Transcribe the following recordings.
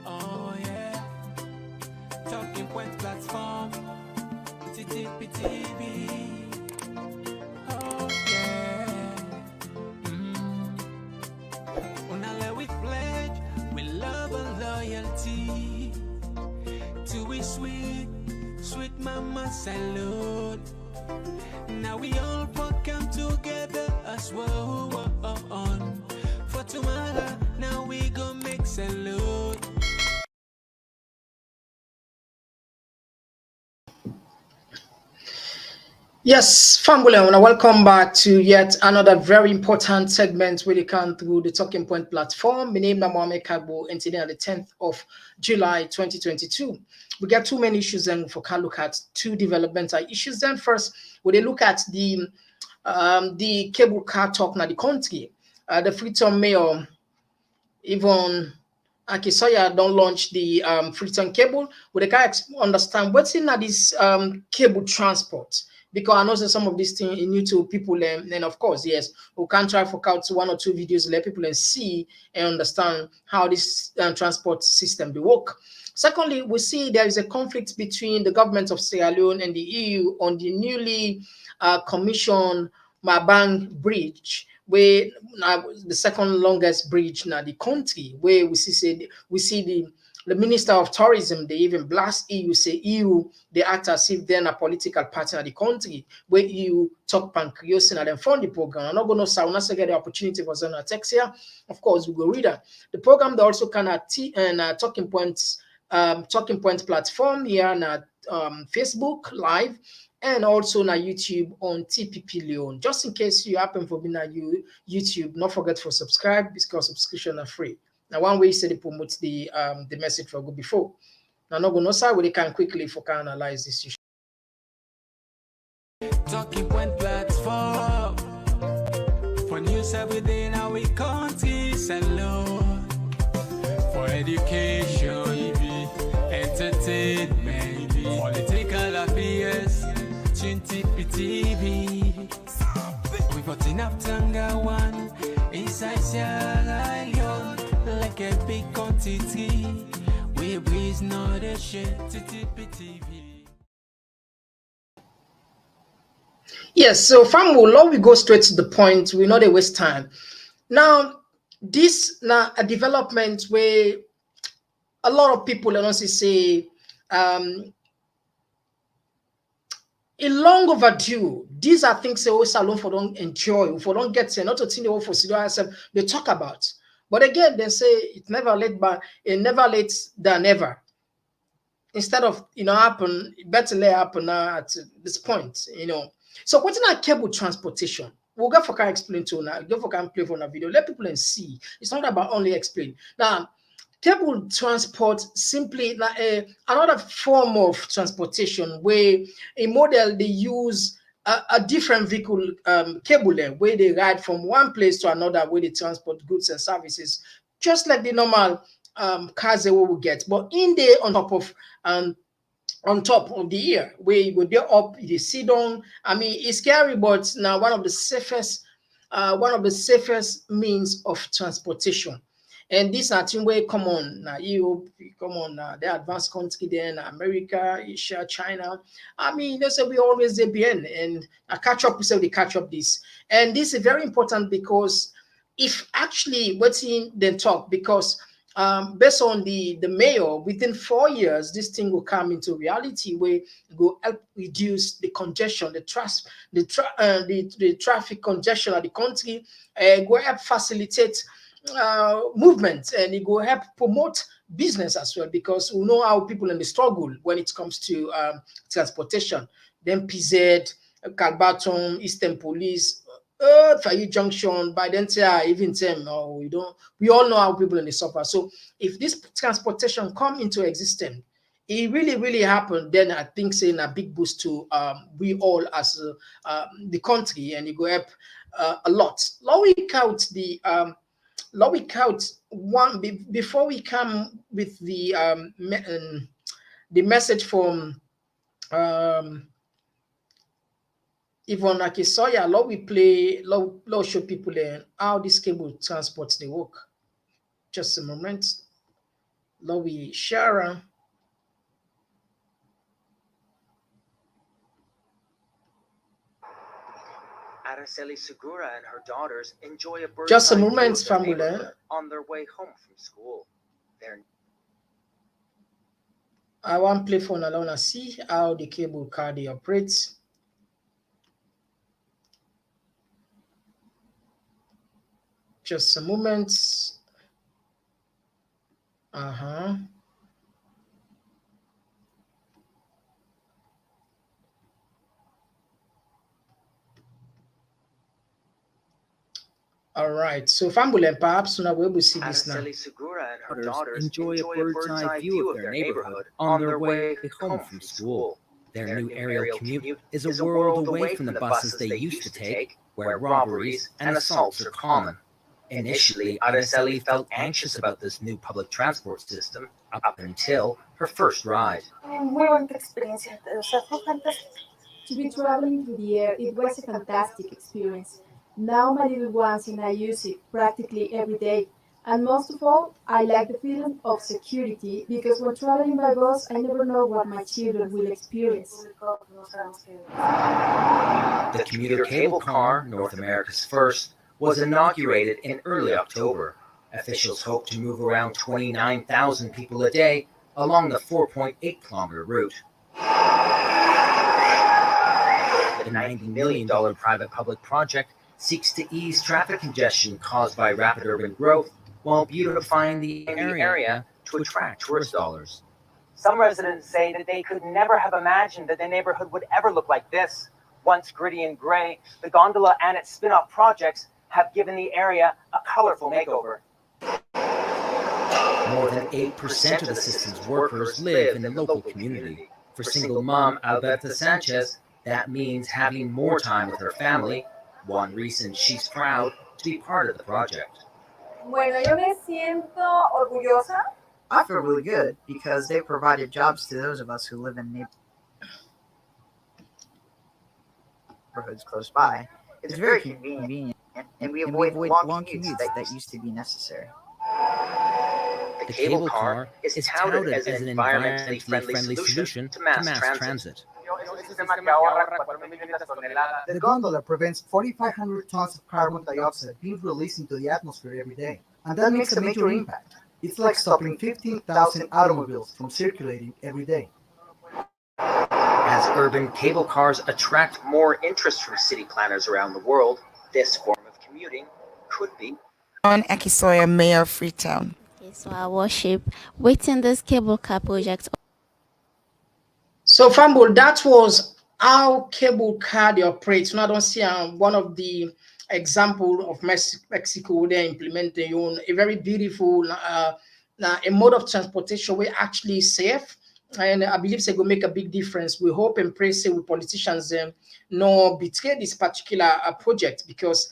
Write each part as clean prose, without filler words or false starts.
Oh yeah, Talking Point platform, TTPTV. Oh yeah, Unale we pledge, we love and loyalty to we sweet, sweet mama salute. Now we all come together as well. For tomorrow, now we go make salute. Yes, family, and welcome back to yet another very important segment where you can through the Talking Point platform. My name is Mohamed Kagbo, and today on the 10th of July 2022. We got too many issues and we can look at two developmental issues. Then first, we look at the cable car talk now the country. The Freetown mayor, even Akisoya don't launch the Freetown cable. We can understand what's in this cable transport because I know that some of these things are new to people, and of course, yes, we can try for out one or two videos, let people and see and understand how this transport system will work. Secondly, we see there is a conflict between the government of Sierra Leone and the EU on the newly commissioned Mabang Bridge, where now the second longest bridge in the country, where we see the Minister of Tourism, they even blast EU, say EU, they act as if they're a political partner of the country, where EU talk pancreas and then fund the program. I'm not going to say, I'm not get the opportunity for some text here. Of course, we go read that. The program, they also can talking point platform here on Facebook Live and also na YouTube on TPP Leon. Just in case you happen for being on YouTube, not forget to subscribe because subscription are free. Now, one way you say they promote the message for go before. Now, not going to say we can quickly for can analyze this issue. Talking Point platform for news every day now we country salute for education, entertainment, political affairs. TV. We got enough Tanga one inside Sierra Leone like a big quantity. We breeze not the shit TV. Yes, so family, now we go straight to the point. We not waste time. Now, this now a development where a lot of people honestly say a long overdue. These are things they always alone for don't enjoy, for don't get not to think they for they talk about. But again, they say it never late than ever. Instead of happen, it better let happen now at this point, So what's in our cable transportation? We'll go for can explain to now, go for can play for a video. Let people and see. It's not about only explain. Now, cable transport simply like another form of transportation where a model they use a different vehicle cable there where they ride from one place to another where they transport goods and services just like the normal cars that we will get, but in there on top of the ear where you go there up you sit down. I mean it's scary, but now one of the safest means of transportation. And this are things where come on now, Europe, come on now, the advanced country then America, Asia, China. I mean, they say we always they behind and I catch up, we say they catch up this. And this is very important because if actually what's in then talk, because based on the mayor, within 4 years, this thing will come into reality where it will help reduce the congestion, the traffic congestion of the country, go help facilitate movement, and it will help promote business as well because we know how people in the struggle when it comes to transportation. Then PZ, Kalbaton, Eastern Police, Fayi Junction, by then even them, we all know how people in the suffer. So if this transportation come into existence, it really happened, then I think saying a big boost to we all as the country, and it will help a lot. Now we count one before we come with the message from Yvonne Akisoya. Law we play law show people how this cable transports they work. Just a moment. Lowy Shara. Araceli Segura and her daughters enjoy a bird's Just a eye view moment, of their family. neighborhood on their way home from school. I want play phone alone and see how the cable car they operates. Just a moment. All right. So Fambulen, perhaps now we will see this now. Araceli Segura and her daughters enjoy a bird's eye view of their neighborhood on their way home from school. Their new aerial commute is a world away from the buses they used to take, where robberies and assaults are common. Initially, Araceli felt anxious about this new public transport system up until her first ride. Muy bonita experiencia. O sea, fue fantástico. To be traveling through the air, it was a fantastic experience. Now my little ones and I use it practically every day. And most of all, I like the feeling of security because when traveling by bus, I never know what my children will experience. The commuter cable car, North America's first, was inaugurated in early October. Officials hope to move around 29,000 people a day along the 4.8-kilometer route. The $90 million private-public project seeks to ease traffic congestion caused by rapid urban growth while beautifying the area to attract tourist dollars. Some residents say that they could never have imagined that their neighborhood would ever look like this. Once gritty and gray, the gondola and its spin-off projects have given the area a colorful makeover. More than 8% of the system's workers live in the local community. For single mom Alberta Sanchez, that means having more time with her family, one reason she's proud to be part of the project. Bueno, yo me siento orgullosa. I feel really good because they provided jobs to those of us who live in neighborhoods close by. It's very convenient, and we avoid long commutes that used to be necessary. The cable car is touted as an environmentally friendly solution to mass transit. The gondola prevents 4,500 tons of carbon dioxide being released into the atmosphere every day, and that makes a major impact. It's like stopping 15,000 automobiles from circulating every day. As urban cable cars attract more interest from city planners around the world, this form of commuting could be. On Akisoya, Mayor of Freetown. Okay, so our worship, waiting this cable car project. So Fambul, that was how cable car they operate. Now I don't see one of the example of Mexico they're implementing a very beautiful a mode of transportation where actually safe, and I believe they will make a big difference. We hope and pray say with politicians no betray this particular project, because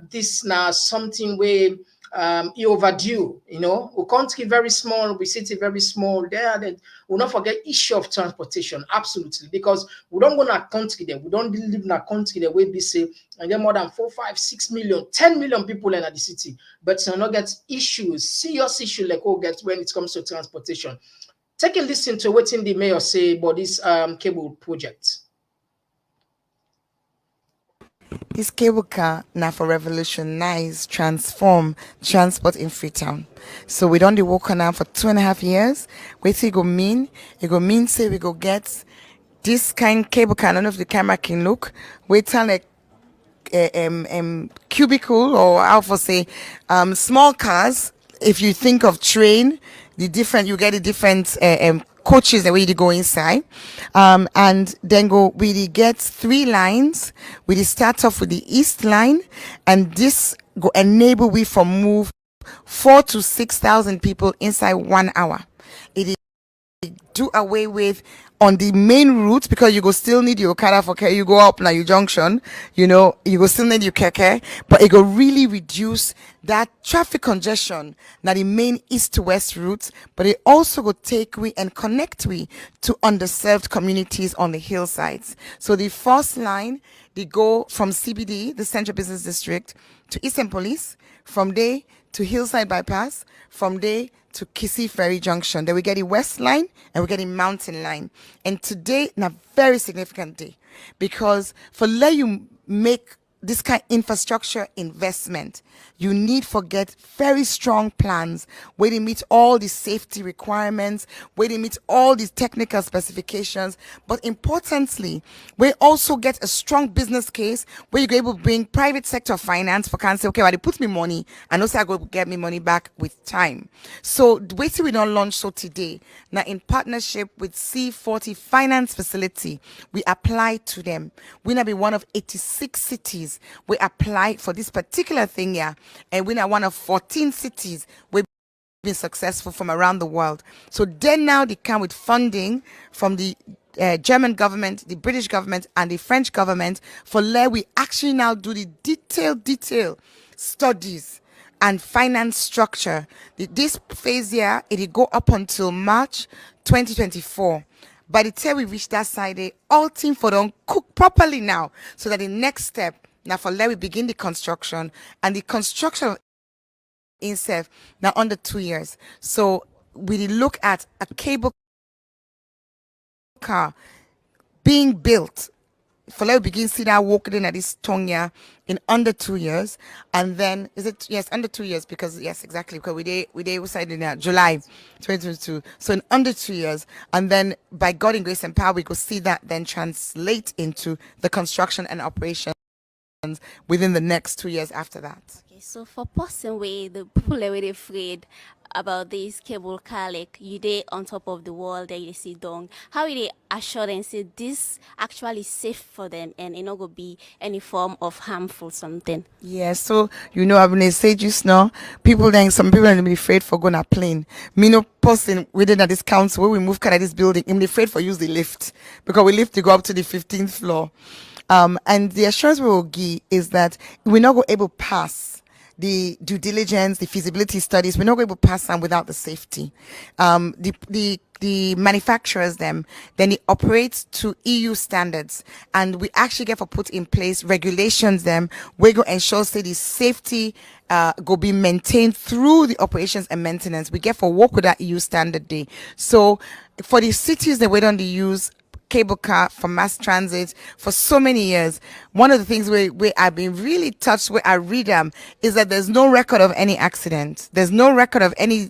this now something where overdue. You know, we country very small, we city very small. There, we'll not forget issue of transportation. Absolutely, because we don't go in a country there. We don't live in a country there where we say and there are more than 4, 5, 6 million, 10 million people in the city, but so not get issues, serious issue like get when it comes to transportation. Take a listen to what the mayor say about this cable project. This cable car now for revolutionize, transform transport in Freetown. So we don't walk on now for 2.5 years. What it go mean? It go mean say we go get this kind cable car. I don't know if the camera can look. Wait till like cubicle, or how for say small cars. If you think of train, you get the different coaches the way you go inside, and then we get 3 lines. We start off with the east line, and this go enable we from move 4,000 to 6,000 people inside 1 hour. It is do away with on the main route, because you go still need your car for care. You go up now your junction, you know, you go still need your keke, but it go really reduce that traffic congestion now the main east to west route, but it also go take we and connect we to underserved communities on the hillsides. So the first line, they go from CBD, the Central Business District, to Eastern Police, from there to Hillside Bypass, from there to Kissy Ferry Junction. Then we get the West Line and we get the Mountain Line. And today, a very significant day, because for let you make this kind of infrastructure investment, you need for get very strong plans where they meet all the safety requirements, where they meet all these technical specifications, but importantly, we also get a strong business case where you're able to bring private sector finance for can say, okay, well, they put me money and also I go get me money back with time. So wait till we don't launch so today. Now in partnership with C40 Finance Facility, we apply to them. We now be one of 86 cities we apply for this particular thing here, and we're one of 14 cities we've been successful from around the world. So then now they come with funding from the German government, the British government, and the French government for where we actually now do the detailed studies and finance structure. This phase here, it'll go up until March 2024. By the time we reach that side, all team for them cook properly now, so that the next step now for let we begin the construction, and the construction of INSEF now under 2 years. So we look at a cable car being built for let we begin see that walking at this Tonga in under 2 years, and then is it yes under 2 years, because yes exactly, because we decided in July 2022, so in under 2 years, and then by God in grace and power we could see that then translate into the construction and operations within the next 2 years after that. Okay, so for person way, the people are really afraid about this cable car, like you dey on top of the wall that you see down. How will they assure them say this actually safe for them and it not go be any form of harmful something? Yeah, so I've been say just now, some people are afraid for going a plane. Me no person within this council where we move kind of this building, I'm afraid for use the lift, because we lift to go up to the 15th floor. And the assurance we will give is that we're not going to able to pass the due diligence, the feasibility studies. We're not going to pass them without the safety. The manufacturers then they operate to EU standards, and we actually get for put in place regulations them. We go ensure say the safety go be maintained through the operations and maintenance. We get for work with that EU standard day. So for the cities that we don't use cable car for mass transit for so many years, one of the things where I've been really touched where I read them is that there's no record of any accident, there's no record of any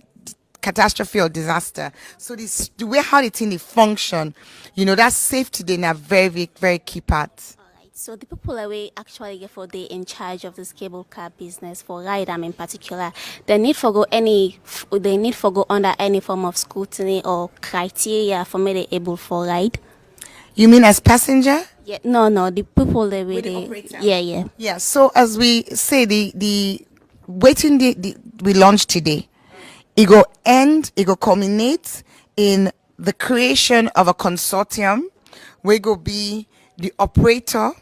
catastrophe or disaster. So this the way how the thing function, that safety they are very, very, very key part. So the people away actually get for they in charge of this cable car business for Rydam in particular, they need for go under any form of scrutiny or criteria for me they able for ride. You mean as passenger? Yeah, no, the people they really, yeah. So as we say, the waiting we launched today, it go culminate in the creation of a consortium where go be the operator,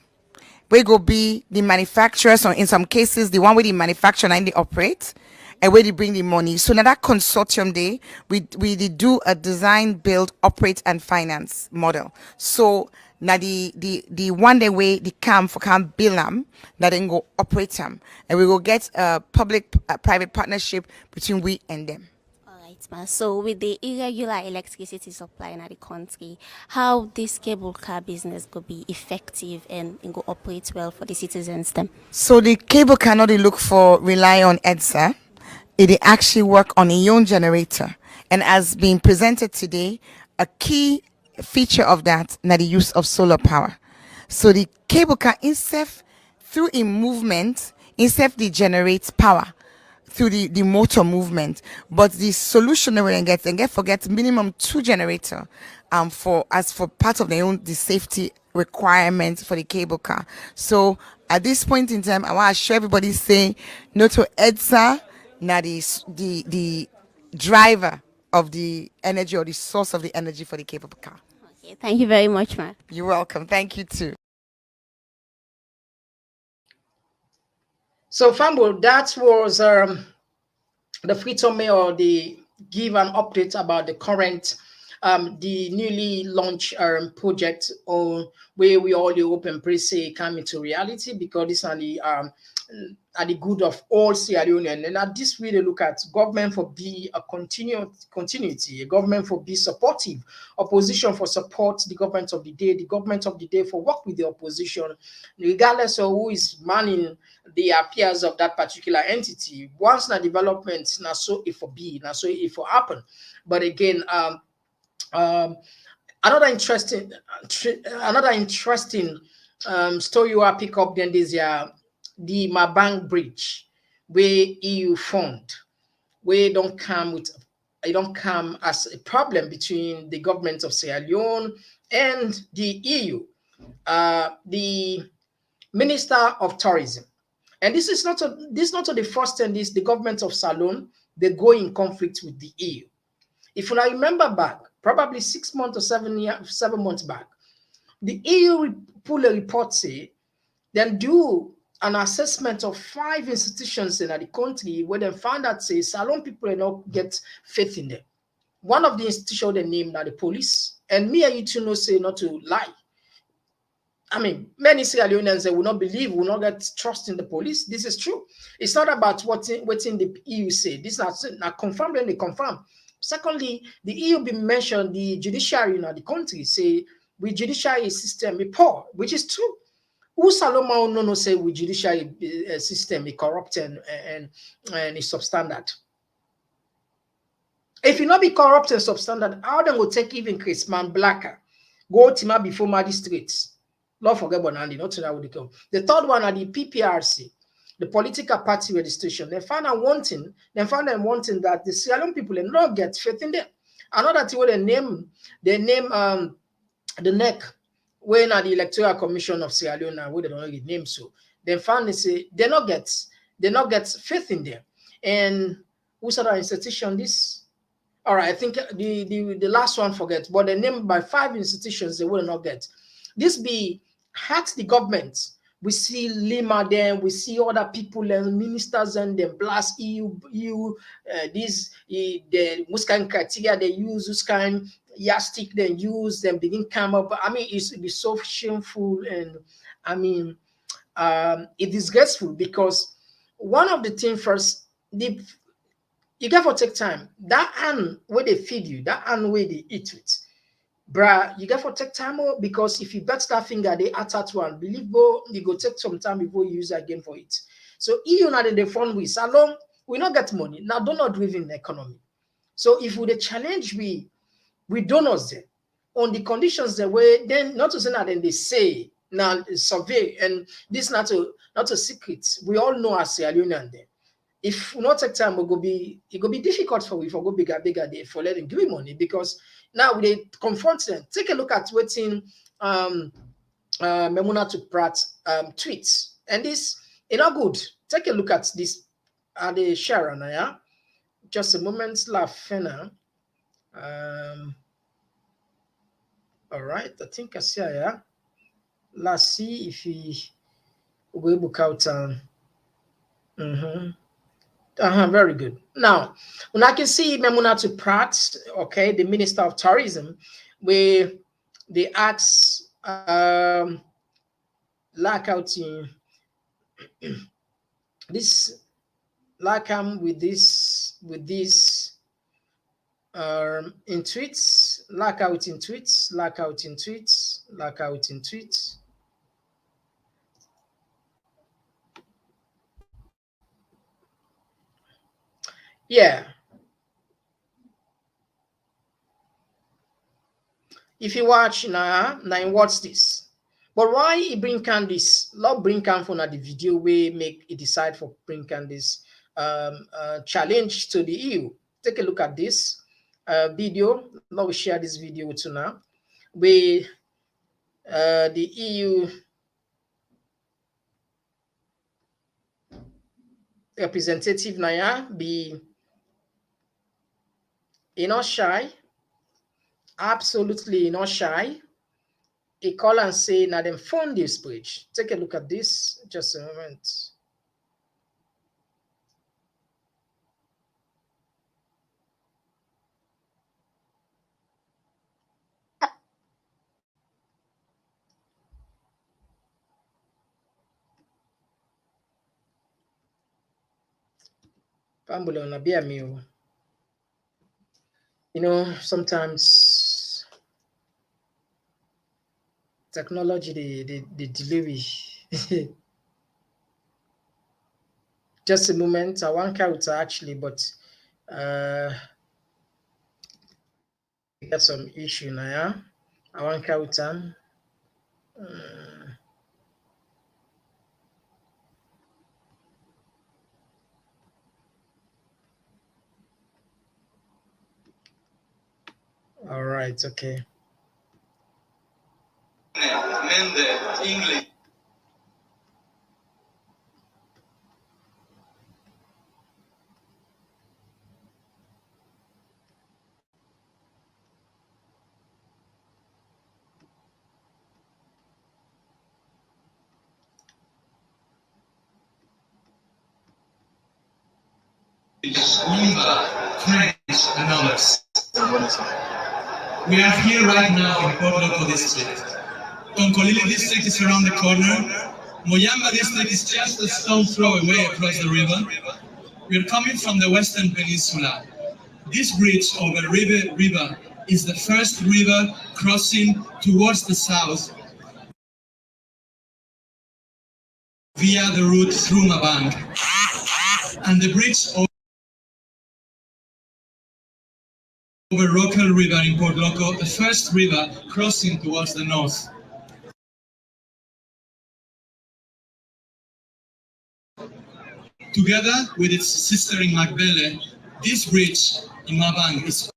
where go be the manufacturers, or in some cases the one where the manufacturer and they operate, and where they bring the money. So now that consortium day, we do a design, build, operate, and finance model. So now the one day way the camp for camp build them, that then go operate them, and we will get a public-private partnership between we and them. So with the irregular electricity supply in the country, how this cable car business could be effective and go operate well for the citizens then? So the cable cannot rely on EDSA. It actually work on a own generator. And as being presented today, a key feature of that is the use of solar power. So the cable car itself, through in movement, itself they generates power through the motor movement, but the solution that we get minimum 2 generator for part of the safety requirement for the cable car. So at this point in time, I want to show everybody say no to EDSA, now the driver of the energy or the source of the energy for the cable car. Okay, thank you very much, ma'am. You're welcome. Thank you too. So, Fambo, that was the Freetown Mayor, they give an update about the current the newly launched project on where we all hope and pray say come into reality, because this are the good of all Sierra Leonean. And at this really look at government for be a continuity, a government for be supportive, opposition for support the government of the day for work with the opposition, regardless of who is manning the affairs of that particular entity. Once the development, now so it for be, now so it for happen. But again, um, another interesting, story you are pick up then this year, the Mabang Bridge, where EU fund, where don't come with, it don't come as a problem between the government of Sierra Leone and the EU. The Minister of Tourism, and this is not the first time the government of Salon they go in conflict with the EU. If you remember back, probably 6 months or 7 months back, the EU pull a report say, then do an assessment of 5 institutions in the country where they found that say Salon people do not get faith in them. One of the institutions they named are the police, and me and you two know say not to lie. I mean, many Sierra Leoneans they will not believe, will not get trust in the police. This is true. It's not about what in the EU say. This is not confirmed when they confirm. Secondly, the EU been mentioned the judiciary in the country say we judiciary system is poor, which is true. Who Saloma no say we judiciary system is corrupt and is substandard. If you not be corrupt and substandard, how then will take even Chris Man Blacker go tima before magistrates? Lord forget Bonandi, not to that would come. The third one are the PPRC, the political party registration. They found them wanting that the Sierra Leone people will not get faith in them. Another thing where they name the NEC, when at the Electoral Commission of Sierra Leone, where they don't really name so. They found they say they not get faith in them. And who's other institution this? All right, I think the last one forget, but they named by 5 institutions they will not get. This be hurt the government. We see Lima then, we see other people and ministers and them blast EU, the Muscan criteria they use, this kind yardstick they use, them begin come up. I mean, it's so shameful, and I mean, it is disgraceful, because one of the things first, you got to take time. That hand where they feed you, that hand where they eat it. Bruh, you got to take time out, because if you bet that finger, they attach one. Believe you go take some time before you use it again for it. So EU now the fund with Salon, we not get money. Now do not live in the economy. So if we the challenge we donors there on the conditions that way, then not to say that then they say now survey, and this not a secret. We all know as Sierra Leonean there. If we not take time, it go be difficult for we for go bigger day for letting give money, because now they confront them. Take a look at what's in Komon-Tok tweets, and this is not good. Take a look at this. The share now, yeah. Just a moment, laugh now. All right, I think I see yeah. Let's see if he will book out. Very good. Now, when I can see Komon-Tok, okay, the Minister of Tourism, where they ask like out in this like with this in tweets, like out in tweets, like out in tweets, like out in tweets. Yeah. If you watch now watch this. But why he bring can this? Love bring can for the video we make it decide for bring can this challenge to the EU. Take a look at this video. Now we share this video with you now. Where the EU representative Naya be not shy, absolutely not shy. He call and say, now them fund this bridge. Take a look at this, just a moment. Fambule on a meal. Sometimes technology they delay. Just a moment, I want out actually, but got some issue now. Yeah? I want out all right, okay. English. French, and others. We are here right now in Port Loco district. Tonkolili district is around the corner. Moyamba district is just a stone throw away across the river. We are coming from the Western Peninsula. This bridge over River is the first river crossing towards the south via the route through Mabang. And the bridge over Rockall River in Port Loco, the first river crossing towards the north. Together with its sister in Magbele, this bridge in Mabang is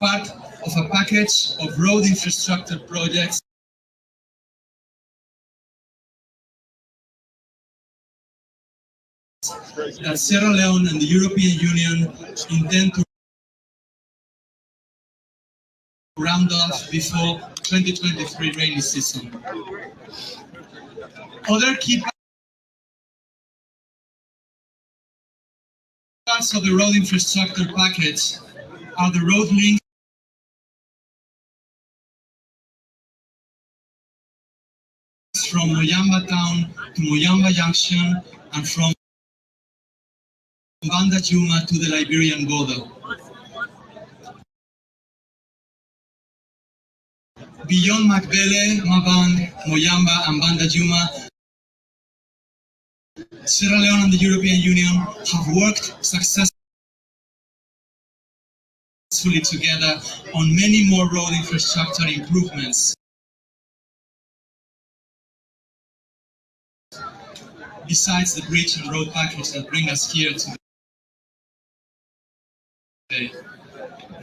part of a package of road infrastructure projects that Sierra Leone and the European Union intend to round off before 2023 rainy season. Other key parts of the road infrastructure package are the road links from Moyamba town to Moyamba Junction and from Banda Juma to the Liberian border. Beyond Magbele, Mabang, Moyamba and Banda Juma, Sierra Leone and the European Union have worked successfully together on many more road infrastructure improvements. Besides the bridge and road package that bring us here today.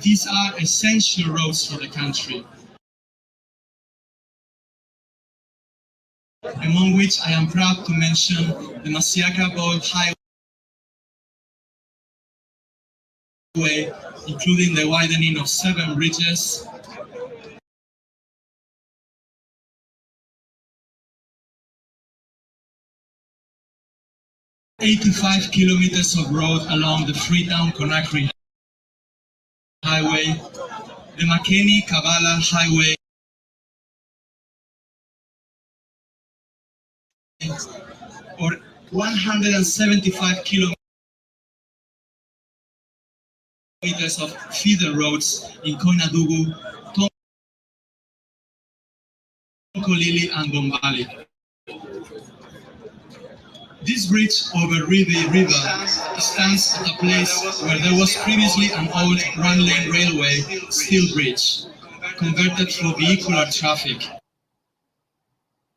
These are essential roads for the country, among which I am proud to mention the Masiaka-Bold Highway, including the widening of 7 bridges, '85 kilometers of road along the Freetown-Conakry Highway, the Makeni-Kavala Highway, or 175 kilometers of feeder roads in Koinadugu, Tonkolili and Gombali. This bridge over Rivi River stands at a place where there was previously an old one-lane railway steel bridge, converted for vehicular traffic.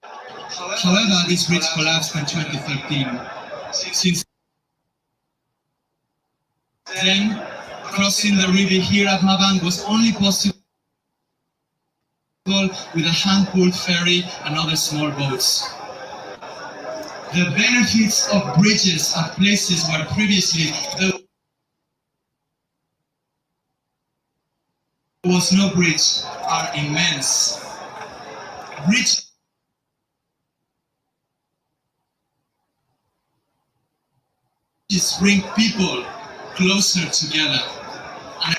However, this bridge collapsed in 2013. Since then, crossing the river here at Mabang was only possible with a hand-pulled ferry and other small boats. The benefits of bridges at places where previously there was no bridge are immense. Bridges bring people closer together. And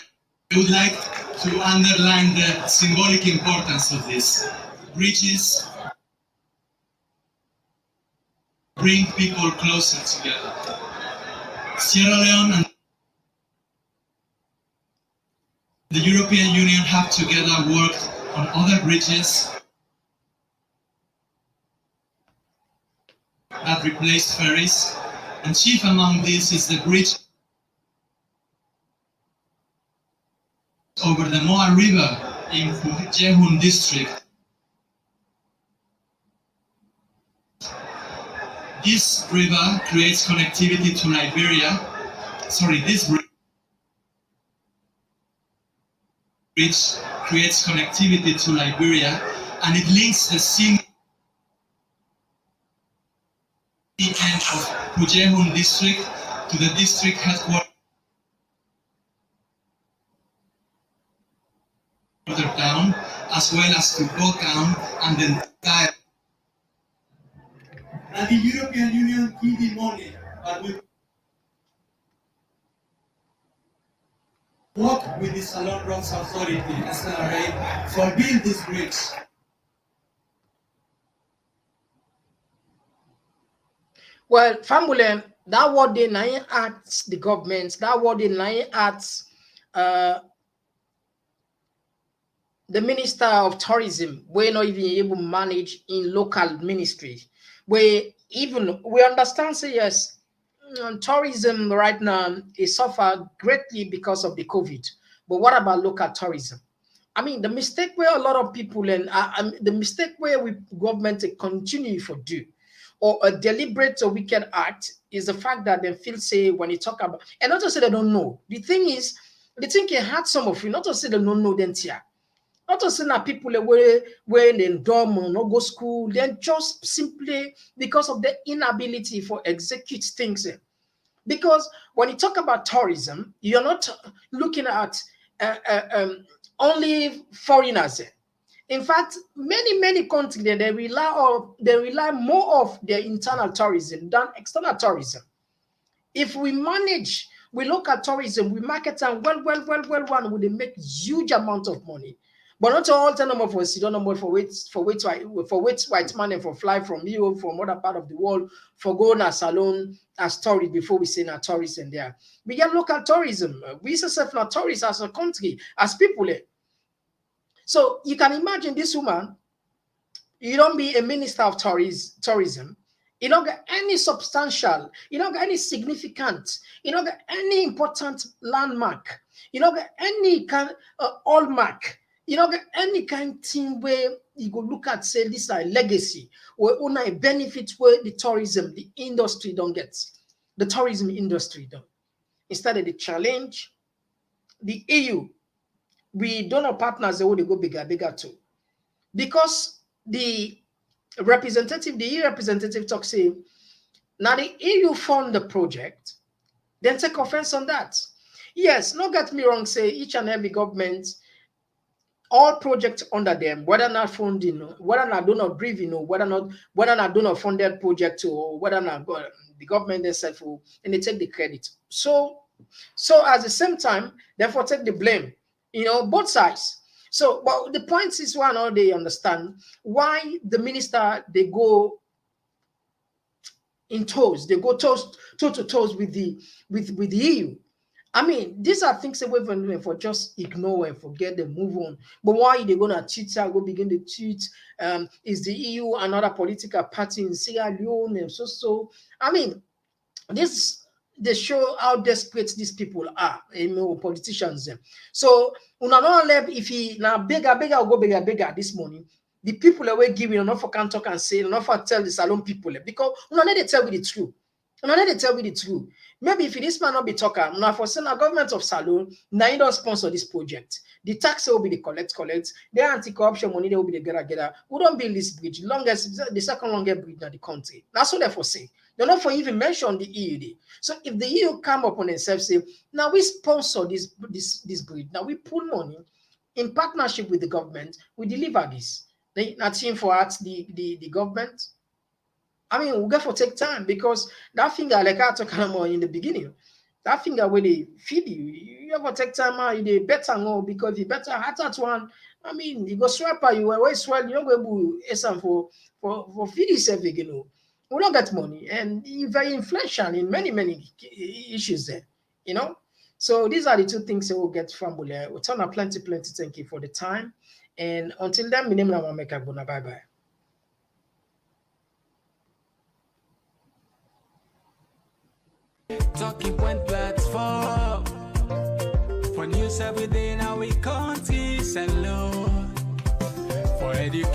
I would like to underline the symbolic importance of this. Bridges bring people closer together. Sierra Leone and the European Union have together worked on other bridges that replace ferries, and chief among these is the bridge over the Moa River in Jehun district. This river creates connectivity to Liberia. This bridge creates connectivity to Liberia, and it links the sea end of Pujehun district to the district headquarters town, as well as to Bokan and the entire. And the European Union give the money, but we work with the Salon Rocks Authority, SLRA, for build this bridge. Well, family, that what they nine at the government, that what they nine at the Minister of Tourism, we're not even able to manage in local ministry. We understand, say yes, tourism right now is suffer greatly because of the COVID. But what about local tourism? I mean, the mistake where a lot of people and the mistake where we government continue for do, or a deliberate or wicked act, is the fact that they feel say when you talk about, and not to say they don't know. The thing is, the thing can hurt some of you, not to say they don't know them here. Not to say that people where in dorm or not go school, then just simply because of the inability for execute things. Because when you talk about tourism, you're not looking at only foreigners. In fact, many countries they rely more of their internal tourism than external tourism. If we manage, we look at tourism, we market and well, we they make huge amount of money. But not all time of us, you don't know more for which white man and for fly from Europe, from other part of the world, for going a salon as tourist before we say na tourism there. We get local tourism. We yourself not tourists as a country, as people. So you can imagine this woman, you don't be a minister of tourism, you don't get any substantial, you don't get any significant, you don't get any important landmark, you don't get any kind of hallmark. You don't get any kind of thing where you go look at, say, this is a legacy, where only a benefit where the tourism, the industry don't get. The tourism industry don't. Instead of the challenge, the EU, we donor partners, they want to go bigger too. Because the EU representative talks, say, now the EU fund the project, then take offense on that. Yes, not get me wrong, say each and every government, all projects under them, whether not funding, whether not donor briefing, whether not donor funded project, or whether not the government themselves, and they take the credit. So at the same time, therefore take the blame. Both sides. So, but the point is, why not they understand why the minister they go in toes, they go toe to toes with the EU. I mean, these are things that we're for just ignore and forget them, move on. But why they gonna Twitter go begin to tweet? Is the EU another political party in Sierra Leone and so? I mean, they show how desperate these people are, politicians. So, if he now bigger go bigger this morning, the people away giving enough for can talk and say enough for tell the salon people because they tell me the truth. They tell me the truth. Maybe if this man not be talker, now for saying the government of Salon, now you don't sponsor this project. The tax will be the collect. The anti-corruption money they will be the get. We don't build this bridge. The second longest bridge in the country. That's what they for say. They're not for even mention the EU. So if the EU come up on themselves, say, now we sponsor this bridge. Now we put money in partnership with the government. We deliver this. They not seeing for us the government. I mean, we got to take time because that finger, like I talked about in the beginning, that finger when they feed you have to take time out. You better know because you better at that one. I mean, you go swap you always swell. You don't go able for feed yourself again. We don't get money, and very inflation in many issues there, you know. So these are the two things that we'll get from Bule. We'll turn up plenty. Thank you for the time. And until then, my name is Mameka Bona. Bye bye. Talking Point platform for news every day now we country. Hello for education.